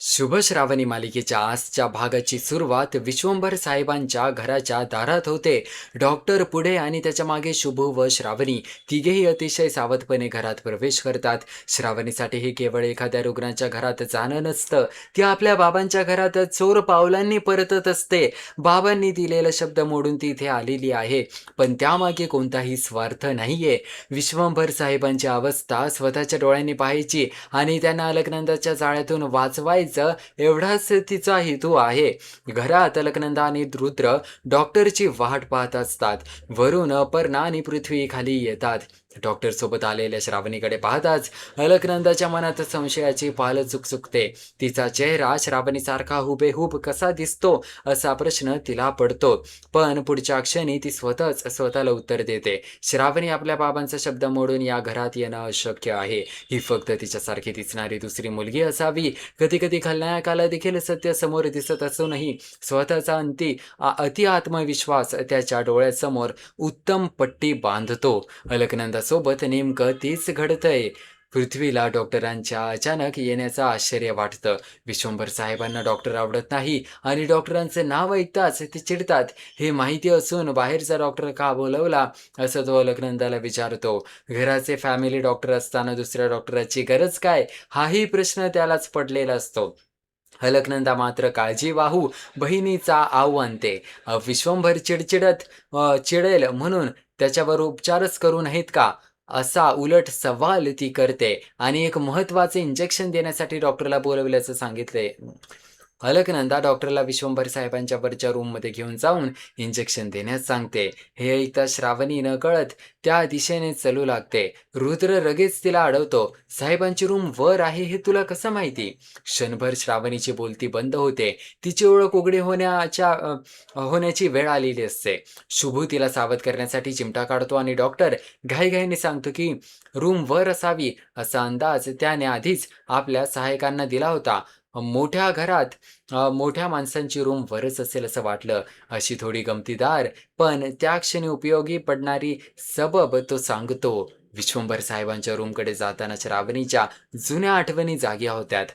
शुभ श्रावणी मालिकेच्या आजच्या भागाची सुरुवात विश्वंभर साहेबांच्या घराच्या दारात होते. डॉक्टर पुढे आणि त्याच्या मागे शुभ व श्रावणी तिघेही अतिशय सावधपणे घरात प्रवेश करतात. श्रावणीसाठी हे केवळ एखाद्या रुग्णाच्या घरात जाणं नसतं, ती आपल्या बाबांच्या घरात चोर पावलांनी परतत असते. बाबांनी दिलेला शब्द मोडून ती इथे आलेली आहे, पण त्यामागे कोणताही स्वार्थ नाहीये. विश्वंभर साहेबांची अवस्था स्वतःच्या डोळ्यांनी पाहायची आणि त्यांना अलकनंदाच्या जाळ्यातून वाचवायचं एवढाच तिचा हेतू आहे. घरात अलकनंदा आणि रुद्र डॉक्टरची वाट पाहत असतात. वरून अपर्णा आणि पृथ्वी खाली येतात. डॉक्टर सोबत आलेल्या श्रावणीकडे पाहताच अलकनंदाच्या मनात संशयाची पाल चुकचुकते. तिचा चेहरा श्रावणीसारखा हुबेहूब कसा दिसतो असा प्रश्न तिला पडतो. पण पुढच्या क्षणी ती स्वतःच स्वतःला उत्तर देते. श्रावणी आपल्या बाबांचा शब्द मोडून या घरात येणं अशक्य आहे. ही फक्त तिच्यासारखी दिसणारी दुसरी मुलगी असावी. कधी कधी खलनायकाला देखील सत्य समोर दिसत असूनही स्वतःचा अति आत्मविश्वास त्याच्या डोळ्यासमोर उत्तम पट्टी बांधतो. अलकनंदासोबत नेमकं तेच घडतंय. पृथ्वीला डॉक्टरांच्या अचानक येण्याचं आश्चर्य वाटतं. विश्वंभर साहेबांना डॉक्टर आवडत नाही आणि डॉक्टरांचं नाव ऐकताच ते चिडतात. हे माहिती असून बाहेरचा डॉक्टर का बोलवला असं तो अलकनंदाला विचारतो. घराचे फॅमिली डॉक्टर असताना दुसऱ्या डॉक्टराची गरज काय, हाही प्रश्न त्यालाच पडलेला असतो. अलकनंदा मात्र काळजीवाहू बहिणीचा आव आणते. विश्वंभर चिडेल म्हणून त्याच्यावर उपचारच करू नयेत का, असा उलट सवाल ती करते आणि एक महत्वाचे इंजेक्शन देण्यासाठी डॉक्टरला बोलवल्याचं सांगितले. अलकनंदा डॉक्टरला विश्वंभर साहेबांच्या वरच्या रूममध्ये घेऊन जाऊन इंजेक्शन देण्यास सांगते. हे ऐकता श्रावणी नकळत त्या दिशेने चलू लागते. रुद्र लगेच तिला अडवतो. साहेबांची रूम वर आहे हे तुला कसं माहिती? क्षणभर श्रावणीची बोलती बंद होते. तिची ओळख उघडी होण्याची वेळ आलेली असते. शुभू तिला सावध करण्यासाठी चिमटा काढतो आणि डॉक्टर घाईघाईने सांगतो की रूम वर असावी. असा अंदाज त्याने आधीच आपल्या सहायकांना दिला होता. मोठ्या घरात मोठ्या माणसांची रूम वरच असेल असं वाटलं. अशी थोडी गमतीदार पण त्या क्षणी उपयोगी पडणारी सबब तो सांगतो. विश्वंभर साहेबांच्या रूमकडे जाताना श्रावणीच्या जुन्या आठवणी जाग्या होत्यात.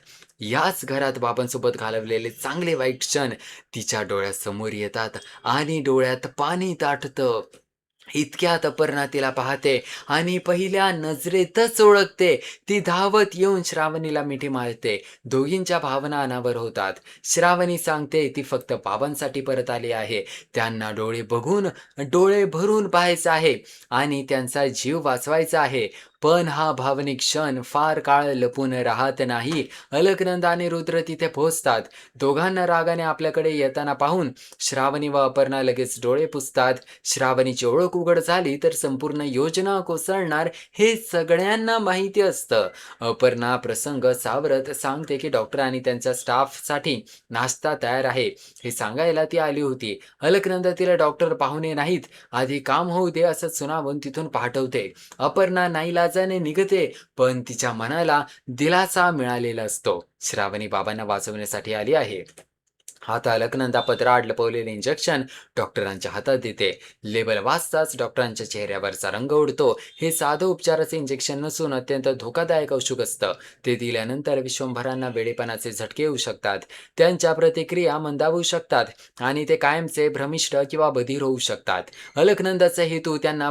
याच घरात बाबांसोबत घालवलेले चांगले वाईट क्षण तिच्या डोळ्यासमोर येतात आणि डोळ्यात पाणी दाटतं. इतक्यात अपर्णा तिला पाहते आणि पहिल्या नजरेतच ओळखते. ती धावत येऊन श्रावणीला मिठी मारते. दोघींच्या भावना अनावर होतात. श्रावणी सांगते ती फक्त बाबांसाठी परत आली आहे. त्यांना डोळे भरून पाहायचं आहे आणि त्यांचा जीव वाचवायचा आहे. पण हा भावनिक क्षण फार काळ लपून राहत नाही. अलकनंदा आणि रुद्र तिथे पोहोचतात. दोघांना रागाने आपल्याकडे येताना पाहून श्रावणी व अपर्णा लगेच डोळे पुसतात. श्रावणीची ओळख उघड झाली तर संपूर्ण योजना कोसळणार हे सगळ्यांना माहिती असतं. अपर्णा प्रसंग सावरत सांगते की डॉक्टर आणि त्यांच्या स्टाफसाठी नाश्ता तयार आहे हे सांगायला ती आली होती. अलकनंदा तिला डॉक्टर पाहुणे नाहीत, आधी काम होऊ दे असं सुनावून तिथून पाठवते. अपर्णा नाईलाजाने निघते, पण तिच्या मनाला दिलासा मिळालेला असतो. श्रावणी बाबांना वाचवण्यासाठी आली आहे. आता अलकनंदा पत्राआड लपवलेले इंजेक्शन डॉक्टरांच्या हातात देते. लेबल वाचताच डॉक्टरांच्या चेहऱ्यावरचा रंग उडतो. हे साधं उपचाराचे इंजेक्शन नसून अत्यंत धोकादायक औषध असतं. ते दिल्यानंतर विश्वंभरांना वेडेपणाचे झटके येऊ शकतात. त्यांच्या प्रतिक्रिया मंदावू शकतात आणि ते कायमचे भ्रमिष्ट किंवा बधीर होऊ शकतात. अलकनंदाचा हेतू त्यांना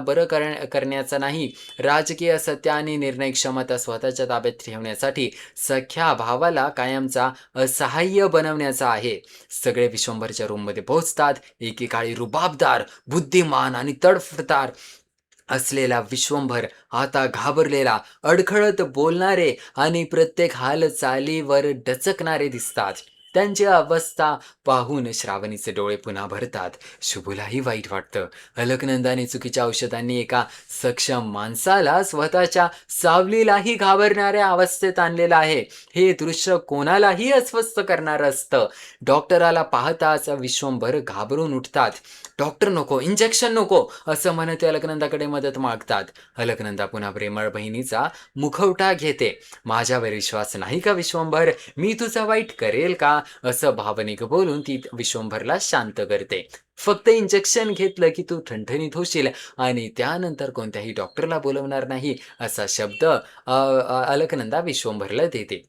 करण्याचा नाही, राजकीय सत्य आणि निर्णय क्षमता स्वतःच्या ताब्यात ठेवण्यासाठी सख्या भावाला कायमचा असहाय्य बनवण्याचा आहे. सगळे विश्वंभरच्या रूममध्ये पोहोचतात. एकेकाळी रुबाबदार, बुद्धिमान आणि तडफदार असलेला विश्वंभर आता घाबरलेला, अडखळत बोलणारे आणि प्रत्येक हालचालीवर डचकणारे दिसतात. त्यांची अवस्था पाहून श्रावणीचे डोळे पुन्हा भरतात. शुभूलाही वाईट वाटतं. अलकनंदाने चुकीच्या औषधांनी एका सक्षम माणसाला स्वतःच्या सावलीलाही घाबरणाऱ्या अवस्थेत आणलेलं आहे. हे दृश्य कोणालाही अस्वस्थ करणारं असतं. डॉक्टराला पाहताच विश्वंभर घाबरून उठतात. डॉक्टर नको, इंजेक्शन नको असं म्हणत ते अलकनंदाकडे मदत मागतात. अलकनंदा पुन्हा प्रेमळ बहिणीचा मुखवटा घेते. माझ्यावर विश्वास नाही का विश्वंभर? मी तुझा वाईट करेल का? असं भावनिक बोलून ती विश्वंभरला शांत करते. फक्त इंजेक्शन घेतलं की तू ठणठणीत होशील आणि त्यानंतर कोणत्याही डॉक्टरला बोलवणार नाही असा शब्द अलकनंदा विश्वंभरला देते.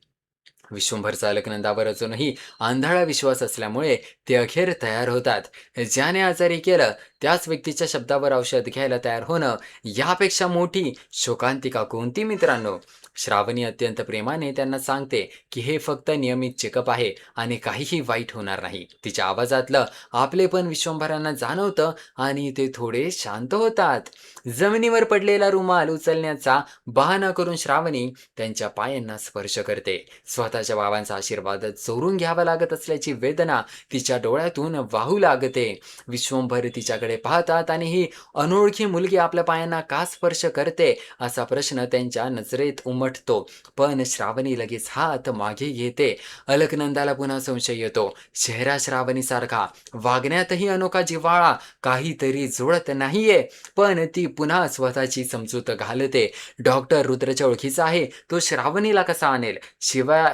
विश्वंभरचा अलकनंदावर अजूनही आंधळा विश्वास असल्यामुळे ते अखेर तयार होतात. ज्याने आजारी केलं त्याच व्यक्तीच्या शब्दावर औषध घ्यायला तयार होणं यापेक्षा मोठी शोकांतिका कोणती मित्रांनो? श्रावणी अत्यंत प्रेमाने त्यांना सांगते की हे फक्त नियमित चेकअप आहे आणि काहीही वाईट होणार नाही. तिच्या आवाजातलं आपलेपण विश्वंभरांना जाणवतं आणि ते थोडे शांत होतात. जमिनीवर पडलेला रुमाल उचलण्याचा बहाणा करून श्रावणी त्यांच्या पायांना स्पर्श करते. स्वतःच्या बाबांचा आशीर्वाद चोरून घ्यावा लागत असल्याची वेदना तिच्या डोळ्यातून वाहू लागते. विश्वंभर तिच्याकडे पाहतात आणि ही अनोळखी मुलगी आपल्या पायांना का स्पर्श करते असा प्रश्न त्यांच्या नजरेत उमटतो. पण श्रावणी लगेच हात मागे घेते. अलकनंदाला पुन्हा संशय येतो. चेहरा श्रावणीसारखा, वागण्यातही अनोखा जिव्हाळा, काहीतरी जुळत नाहीये. पण ती पुन्हा स्वतःची समजूत घालते. डॉक्टर रुद्रच्या ओळखीचा आहे, तो श्रावणीला कसा आणेल? शिवाय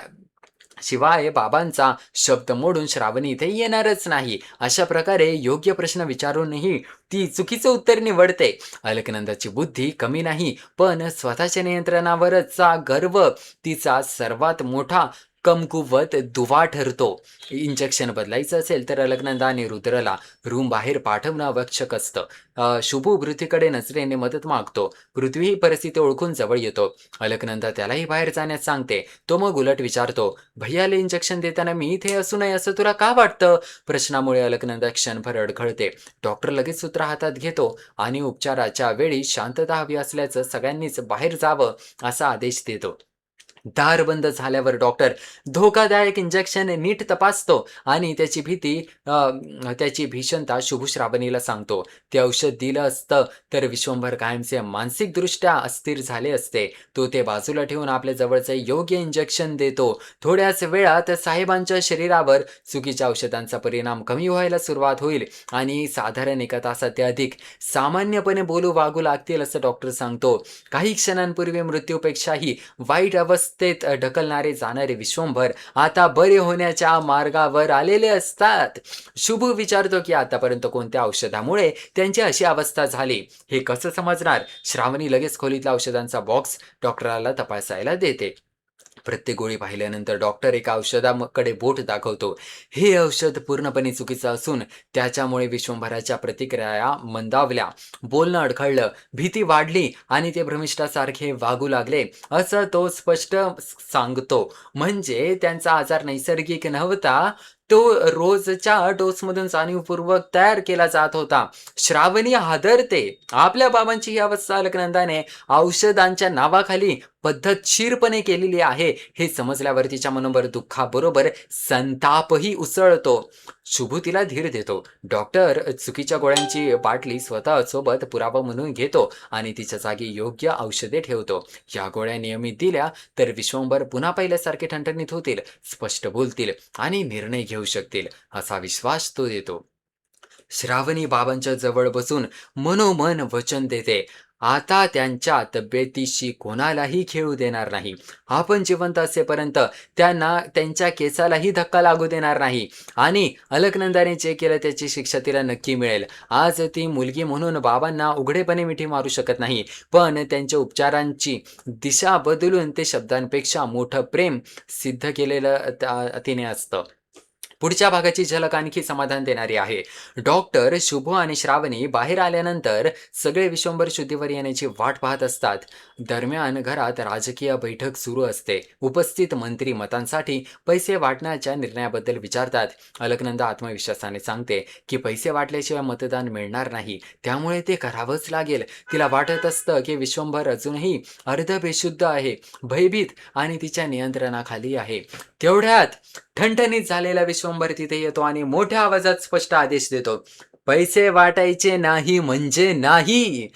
शिवाय बाबांचा शब्द मोडून श्रावणी इथे येणारच नाही. अशा प्रकारे योग्य प्रश्न विचारूनही ती चुकीचं उत्तर निवडते. अलकनंदाची बुद्धी कमी नाही, पण स्वतःच्या नियंत्रणावरचा गर्व तिचा सर्वात मोठा कमकुवत दुवा ठरतो. इंजेक्शन बदलायचं असेल तर अलकनंदा आणि रुद्रला रूम बाहेर पाठवणं आवश्यक असतं. शुभू पृथ्वीकडे नजरेने मदत मागतो. पृथ्वी ही परिस्थिती ओळखून जवळ येतो. अलकनंदा त्यालाही बाहेर जाण्यास सांगते. तो मग उलट विचारतो, भैयाला इंजेक्शन देताना मी इथे असू नये असं तुला का वाटतं? प्रश्नामुळे अलकनंदा क्षणभर अडखळते. डॉक्टर लगेच सूत्र हातात घेतो आणि उपचाराच्या वेळी शांतता हवी असल्याचं सगळ्यांनीच बाहेर जावं असा आदेश देतो. दार बंद झाल्यावर डॉक्टर धोकादायक इंजेक्शन नीट तपासतो आणि त्याची भीषणता शुभू श्रावणीला सांगतो. ते औषध दिलं असतं तर विश्वंभर कायमचे मानसिकदृष्ट्या अस्थिर झाले असते. तो ते बाजूला ठेवून आपल्या जवळचे योग्य इंजेक्शन देतो. थोड्याच वेळात साहेबांच्या शरीरावर चुकीच्या औषधांचा परिणाम कमी व्हायला सुरुवात होईल आणि साधारण 1 तासात ते अधिक सामान्यपणे बोलू वागू लागतील असं डॉक्टर सांगतो. काही क्षणांपूर्वी मृत्यूपेक्षाही वाईट अवस्थेत ढकलणारे जाणारे विश्वंभर आता बरे होण्याच्या मार्गावर आलेले असतात. शुभ विचारतो की आतापर्यंत कोणत्या औषधामुळे त्यांची अशी अवस्था झाली हे कसं समजणार? श्रावणी लगेच खोलीतला औषधांचा बॉक्स डॉक्टराला तपासायला देते. प्रत्येक गोळी पाहिल्यानंतर डॉक्टर एका औषधाकडे बोट दाखवतो. हे औषध पूर्णपणे चुकीचं असून त्याच्यामुळे विश्वंभराच्या प्रतिक्रिया मंदावल्या, बोलणं अडखळलं, भीती वाढली आणि ते भ्रमिष्ठासारखे वागू लागले असं तो स्पष्ट सांगतो. म्हणजे त्यांचा आजार नैसर्गिक नव्हता, तो रोजच्या डोसमधून जाणीवपूर्वक तयार केला जात होता. श्रावणी हादरते. आपल्या बाबांची ही अवस्था अलकनंदाने औषधांच्या नावाखाली पद्धतशीरपणे केलेली आहे हे समजल्यावर तिच्या मनोबर दुःखाबरोबर संतापही उसळतो. शुभू तिला धीर देतो. डॉक्टर चुकीच्या गोळ्यांची बाटली स्वतः सोबत पुरावा म्हणून घेतो आणि तिच्या जागी योग्य औषधे ठेवतो. या गोळ्या नियमित दिल्या तर विश्वंभर पुन्हा पहिल्यासारखे ठणठणीत होतील, स्पष्ट बोलतील आणि निर्णय घेऊ शकतील असा विश्वास तो देतो. श्रावणी बाबांच्या जवळ बसून मनोमन वचन देते, आता त्यांच्या तब्येतीशी कोणालाही खेळू देणार नाही. आपण जिवंत असेपर्यंत त्यांना त्यांच्या केसालाही धक्का लागू देणार नाही आणि अलकनंदाने जे केलं त्याची शिक्षा तिला नक्की मिळेल. आज ती मुलगी म्हणून बाबांना उघडेपणे मिठी मारू शकत नाही, पण त्यांच्या उपचारांची दिशा बदलून ते शब्दांपेक्षा मोठं प्रेम सिद्ध केलेलं तिने असतं. पुढच्या भागाची झलक आणखी समाधान देणारी आहे. डॉक्टर, शुभ आणि श्रावणी बाहेर आल्यानंतर सगळे विश्वंभर शुद्धीवर येण्याची वाट पाहत असतात. दरम्यान घरात राजकीय बैठक सुरू असते. उपस्थित मंत्री मतांसाठी पैसे वाटण्याच्या निर्णयाबद्दल विचारतात. अलकनंदा आत्मविश्वासाने सांगते की पैसे वाटल्याशिवाय मतदान मिळणार नाही, त्यामुळे ते करावंच लागेल. तिला वाटत असतं की विश्वंभर अजूनही अर्धबेशुद्ध आहे, भयभीत आणि तिच्या नियंत्रणाखाली आहे. तेवढ्यात ठणठणीत झालेला विश्वंभर तिथे येतो आणि मोठ्या आवाजात स्पष्ट आदेश देतो, पैसे वाटायचे नाही म्हणजे नाही.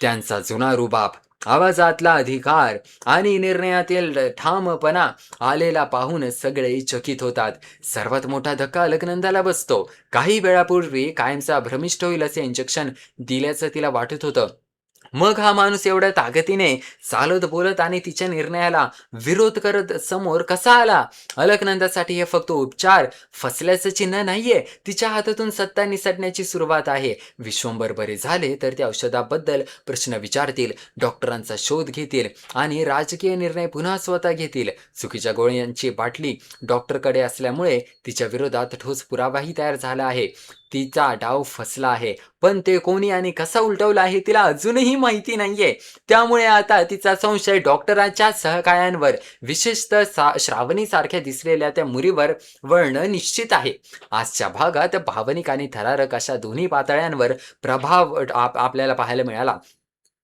त्यांचा जुना रुबाब, आवाजातला अधिकार आणि निर्णयातील ठामपणा आलेला पाहून सगळे चकित होतात. सर्वात मोठा धक्का अलकनंदाला बसतो. काही वेळापूर्वी कायमचा भ्रमिष्ट होईल असे इंजेक्शन दिल्याचं तिला वाटत होतं, मग हा माणूस एवढ्या ताकदीने चालत बोलत आणि तिच्या निर्णयाला विरोध करत समोर कसा आला? अलकनंदासाठी हे फक्त उपचार फसल्याचं चिन्ह नाहीये, तिच्या हातातून सत्ता निसटण्याची सुरुवात आहे. विश्वंभर बरे झाले तर ते औषधाबद्दल प्रश्न विचारतील, डॉक्टरांचा शोध घेतील आणि राजकीय निर्णय पुन्हा स्वतः घेतील. चुकीच्या गोळ्यांची बाटली डॉक्टरकडे असल्यामुळे तिच्या विरोधात ठोस पुरावाही तयार झाला आहे. तिचा डाव फसला आहे, पण ते कोणी आणि कसा उलटवला आहे तिला अजूनही माहिती नाहीये. त्यामुळे आता तिचा संशय डॉक्टरांच्या सहकाऱ्यांवर, विशेषतः श्रावणीसारख्या दिसलेल्या त्या मुलीवर वळणं निश्चित आहे. आजच्या भागात भावनिक आणि थरारक अशा दोन्ही पातळ्यांवर प्रभाव आपल्याला पाहायला मिळाला.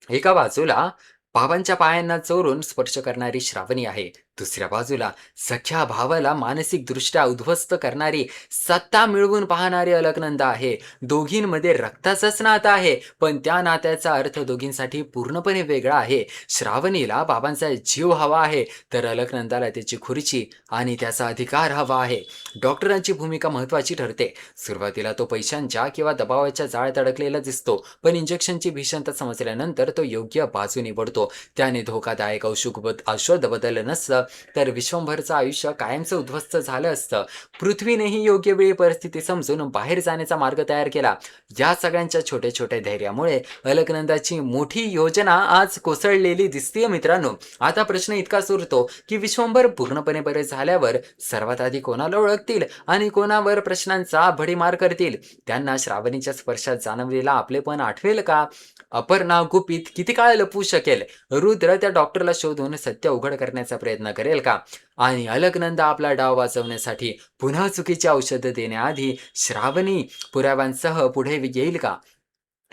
एका बाजूला बाबांच्या पायांना चोरून स्पर्श करणारी श्रावणी आहे. दुसऱ्या बाजूला सख्या भावाला मानसिकदृष्ट्या उद्ध्वस्त करणारी, सत्ता मिळवून पाहणारी अलकनंदा आहे. दोघींमध्ये रक्ताचंच नातं आहे, पण त्या नात्याचा अर्थ दोघींसाठी पूर्णपणे वेगळा आहे. श्रावणीला बाबांचा जीव हवा आहे, तर अलकनंदाला त्याची खुर्ची आणि त्याचा अधिकार हवा आहे. डॉक्टरांची भूमिका महत्त्वाची ठरते. सुरुवातीला तो पैशांच्या किंवा दबावाच्या जाळ्यात अडकलेला दिसतो, पण इंजेक्शनची भीषणता समजल्यानंतर तो योग्य बाजू निवडतो. त्याने धोकादायक औषध बदललं नसतं तर विश्वंभरचं आयुष्य कायमचं उद्ध्वस्त झालं असतं. पृथ्वीनेही योग्य वेळी परिस्थिती समजून बाहेर जाण्याचा मार्ग तयार केला. या सगळ्यांच्या छोट्या छोट्या धैर्यामुळे अलकनंदाची मोठी योजना आज कोसळलेली दिसतीये मित्रांनो. आता प्रश्न इतकाच उरतो की विश्वंभर पूर्णपणे बरे झाल्यावर सर्वात आधी कोणाला ओळखतील आणि कोणावर प्रश्नांचा भडीमार करतील? त्यांना श्रावणीच्या स्पर्शात जाणवलेला आपलेपण आठवेल का? अपर्णा गुपित किती काळ लपवू शकेल? रुद्र त्या डॉक्टरला शोधून सत्य उघड करण्याचा प्रयत्न करेल का? आणि अलकनंदा आपला डाव वाचवण्यासाठी पुन्हा चुकीची औषधं देण्याआधी श्रावणी पुराव्यांसह पुढे येईल का?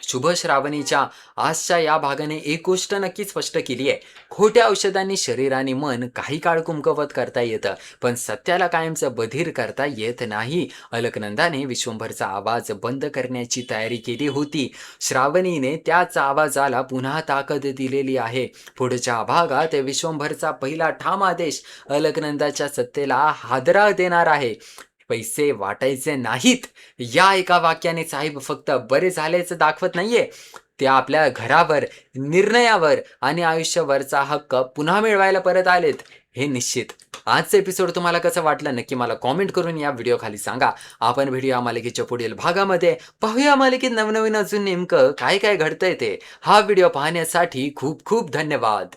शुभ श्रावणीच्या आजच्या या भागाने एक गोष्ट नक्की स्पष्ट केली आहे. खोट्या औषधांनी शरीर आणि मन काही काळ कुमकुवत करता येतं, पण सत्याला कायमचं बधीर करता येत नाही. अलकनंदाने विश्वंभरचा आवाज बंद करण्याची तयारी केली होती. श्रावणीने त्याच आवाजाला पुन्हा ताकद दिलेली आहे. पुढच्या भागात विश्वंभरचा पहिला ठाम आदेश अलकनंदाच्या सत्तेला हादरा देणार आहे. पैसे वाटायचे नाहीत, या एका वाक्याने साहेब फक्त बरे झाल्याचं दाखवत नाहीये, ते आपल्या घरावर, निर्णयावर आणि आयुष्यावरचा हक्क पुन्हा मिळवायला परत आलेत हे निश्चित. आजचं एपिसोड तुम्हाला कसं वाटलं नक्की मला कॉमेंट करून या व्हिडिओ खाली सांगा. आपण व्हिडिओ या मालिकेच्या पुढील भागामध्ये पाहूया मालिकेत नवनवीन अजून नेमकं काय काय घडतंय ते. हा व्हिडिओ पाहण्यासाठी खूप खूप धन्यवाद.